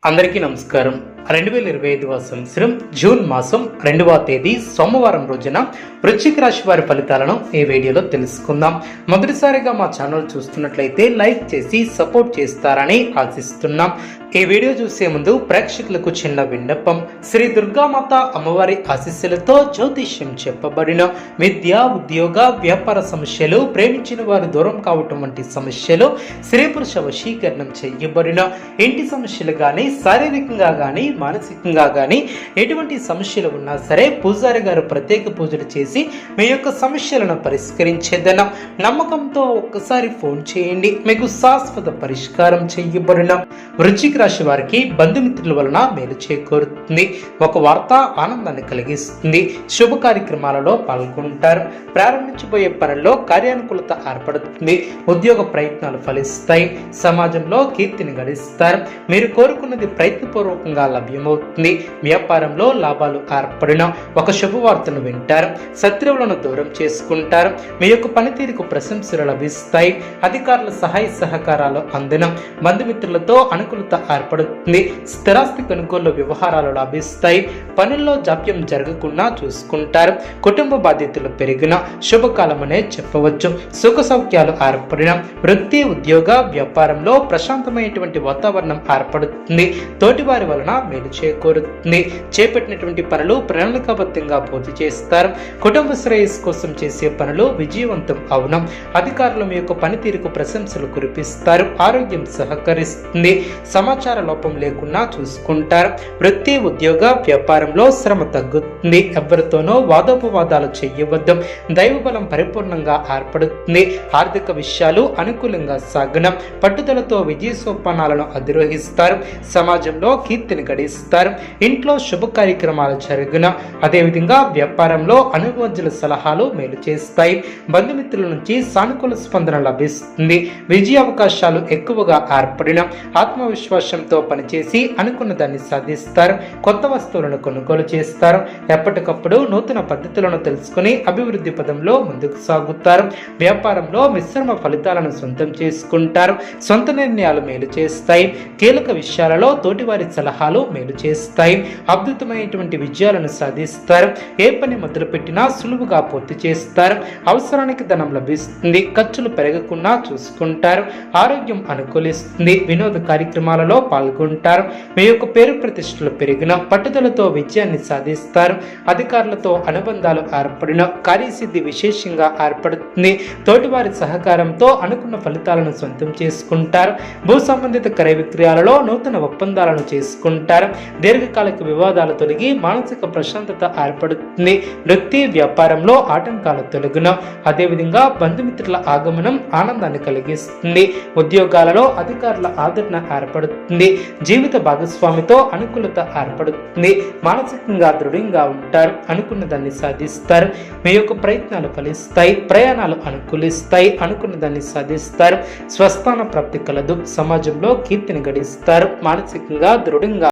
అందరికీ నమస్కారం. 2025వ సంవత్సరం జూన్ మాసం 2వ తేదీ సోమవారం రోజున వృశ్చిక రాశి వారి ఫలితాలను ఈ వీడియోలో తెలుసుకుందాం. మొదటిసారిగా మా ఛానల్ చూస్తున్నట్లయితే లైక్ చేసి సపోర్ట్ చేస్తారని ఆశిస్తున్నాం. ఈ వీడియో చూసే ముందు ప్రేక్షకులకు చిన్న విన్నపం. శ్రీ దుర్గామాత అమ్మవారి ఆశీస్సులతో జ్యోతిష్యం చెప్పబడిన విద్య, ఉద్యోగ, వ్యాపార సమస్యలు, ప్రేమించిన వారు దూరం కావటం వంటి సమస్యలు, స్త్రీ పురుష వశీకరణం చేయబడిన ఇంటి సమస్యలు కానీ, శారీరకంగా కానీ, మానసికంగా కానీ ఎటువంటి సమస్యలు ఉన్నా సరే పూజారి గారు ప్రత్యేక పూజలు చేసి మీ యొక్క సమస్యలను పరిష్కరించేదన నమ్మకంతో ఒక్కసారి ఫోన్ చేయండి. మీకు శాశ్వత పరిష్కారం చేయబడిన వృశ్చిక రాశి వారికి బంధుమిత్రుల వలన మేలు చేకూరుతుంది. ఒక వార్త ఆనందాన్ని కలిగిస్తుంది. శుభ కార్యక్రమాలలో పాల్గొంటారు. ప్రారంభించబోయే పనుల్లో కార్యానుకూలత ఏర్పడుతుంది. ఉద్యోగ ప్రయత్నాలు ఫలిస్తాయి. సమాజంలో కీర్తిని గడిస్తారు. మీరు కోరుకున్నది ప్రయత్నపూర్వకంగా లభ్యమవుతుంది. వ్యాపారంలో లాభాలు ఏర్పడిన ఒక శుభవార్తను వింటారు. శత్రువులను దూరం చేసుకుంటారు. మీ యొక్క పనితీరుకు ప్రశంసలు లభిస్తాయి. అధికారుల సహాయ సహకారాలు అందిన బంధుమిత్రులతో అనుకూలత ఏర్పడుతుంది. స్థిరాస్తి కొనుగోలు వ్యవహారాలు లభిస్తాయి. పనుల్లో జాప్యం జరగకుండా చూసుకుంటారు. కుటుంబ బాధ్యతలు పెరిగిన శుభకాలమనే చెప్పవచ్చు. సుఖ సౌఖ్యాలు ఏర్పడిన వృత్తి, ఉద్యోగ, వ్యాపారంలో ప్రశాంతమైనటువంటి వాతావరణం ఏర్పడుతుంది. తోటివారి వలన మేలు చేకూరుతుంది. చేపట్టినటువంటి పనులు ప్రణాళికాబద్ధంగా పూర్తి చేస్తారు. కుటుంబ శ్రేయస్సు కోసం చేసే పనులు విజయవంతం అవునం. అధికారులు మీ యొక్క పనితీరుకు ప్రశంసలు కురిపిస్తారు. ఆరోగ్యం సహకరిస్తుంది. సమాచార లోపం లేకుండా చూసుకుంటారు. వృత్తి, ఉద్యోగ, వ్యాపారంలో శ్రమ తగ్గుతుంది. ఎవరితోనో వాదోపవాదాలు చేయవద్దు. దైవబలం పరిపూర్ణంగా ఏర్పడుతుంది. ఆర్థిక విషయాలు అనుకూలంగా సాగనం. పట్టుదలతో విజయ సోపానాలను అధిరోహిస్తారు. సమాజంలో కీర్తిని గడిస్తారు. ఇంట్లో శుభ కార్యక్రమాలు జరుగున. అదేవిధంగా వ్యాపారంలో అనుభవజ్ఞుల సలహాలు మేలు చేస్తాయి. బంధుమిత్రుల నుంచి సానుకూల స్పందన లభిస్తుంది. విజయ అవకాశాలు ఎక్కువగా ఏర్పడిన ఆత్మవిశ్వాసంతో పనిచేసి అనుకున్న దాన్ని సాధిస్తారు. కొత్త వస్తువులను కొనుగోలు చేస్తారు. ఎప్పటికప్పుడు నూతన పద్ధతులను తెలుసుకుని అభివృద్ధి పదంలో ముందుకు సాగుతారు. వ్యాపారంలో మిశ్రమ ఫలితాలను సొంతం చేసుకుంటారు. సొంత నిర్ణయాలు మేలు చేస్తాయి. కీలక విషయాలలో తోటివారి సలహాలు మేలు చేస్తాయి. అద్భుతమైనటువంటి విజయాలను సాధిస్తారు. ఏ పని మొదలుపెట్టినా సులువుగా పూర్తి చేస్తారు. అవసరానికి ధనం లభిస్తుంది. ఖర్చులు పెరగకుండా చూసుకుంటారు. ఆరోగ్యం అనుకూలిస్తుంది. వినోద కార్యక్రమాలలో పాల్గొంటారు. మీ యొక్క పేరు ప్రతిష్టలు పెరిగిన పట్టుదలతో విజయాన్ని సాధిస్తారు. అధికారులతో అనుబంధాలు ఏర్పడిన కార్యసిద్ధి విశేషంగా ఏర్పడుతుంది. తోటివారి సహకారంతో అనుకున్న ఫలితాలను సొంతం చేసుకుంటారు. భూ సంబంధిత క్రయ విక్రయాలలో నూతన ఒప్పందాలను చేసుకుంటారు. దీర్ఘకాలిక వివాదాలు తొలగి మానసిక ప్రశాంతత ఏర్పడుతుంది. వృత్తి, వ్యాపారంలో ఆటంకాలు తొలగున. అదేవిధంగా బంధుమిత్రుల ఆగమనం ఆనందాన్ని కలిగిస్తుంది. ఉద్యోగాలలో అధికారుల ఆదరణ ఏర్పడుతుంది. జీవిత భాగస్వామితో అనుకూలత ఏర్పడుతుంది. మానసికంగా దృఢంగా ఉంటారు. అనుకున్న దాన్ని సాధిస్తారు. మీ యొక్క ప్రయత్నాలు ఫలిస్తాయి. ప్రయాణాలు అనుకూలిస్తాయి. అనుకున్న దాన్ని సాధిస్తారు. స్వస్థాన ప్రాప్తి కలదు. సమాజంలో కీర్తిని గడిస్తారు. మానసికంగా దృఢంగా